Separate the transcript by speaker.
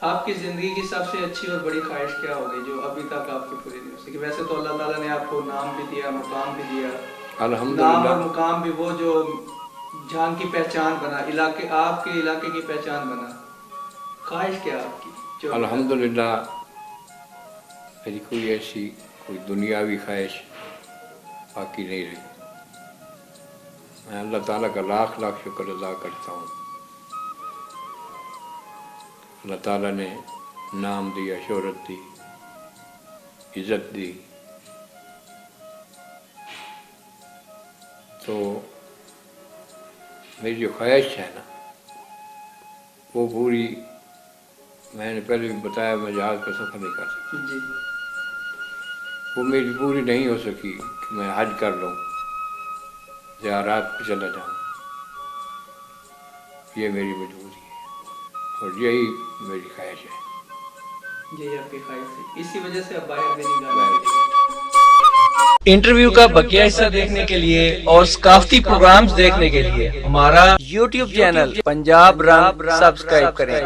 Speaker 1: آپ کی زندگی کی سب سے اچھی اور بڑی خواہش کیا ہوگی جو ابھی تک آپ کی پوری نہیں ہو سکی؟ ویسے تو اللہ تعالیٰ نے آپ کو نام بھی دیا، مقام بھی دیا، نام اور مقام بھی، وہ جو جہاں کی پہچان بنا، علاقے، آپ کے علاقے کی پہچان بنا، خواہش کیا آپ کی؟
Speaker 2: الحمدللہ میری کوئی ایسی کوئی دنیاوی خواہش باقی نہیں رہی۔ میں اللہ تعالیٰ کا لاکھ لاکھ شکر ادا کرتا ہوں۔ اللہ تعالیٰ نے نام دیا، شہرت دی، عزت دی، تو میری جو خواہش ہے نا وہ پوری، میں نے پہلے بھی بتایا میں جہاز کا سفر نہیں کر سکتا،
Speaker 1: جی،
Speaker 2: وہ میری پوری نہیں ہو سکی کہ میں حج کر لوں، زیارات پہ چلا جاؤں، یہ میری مجبوری ہے اور یہی میری خواہش ہے۔
Speaker 1: یہی آپ کی خواہش تھی، اسی وجہ سے اب باہر بھی نہیں جانا۔
Speaker 3: انٹرویو کا بقیہ حصہ دیکھنے کے لیے اور ثقافتی پروگرامز دیکھنے کے لیے ہمارا YouTube چینل پنجاب رنگ سبسکرائب کریں۔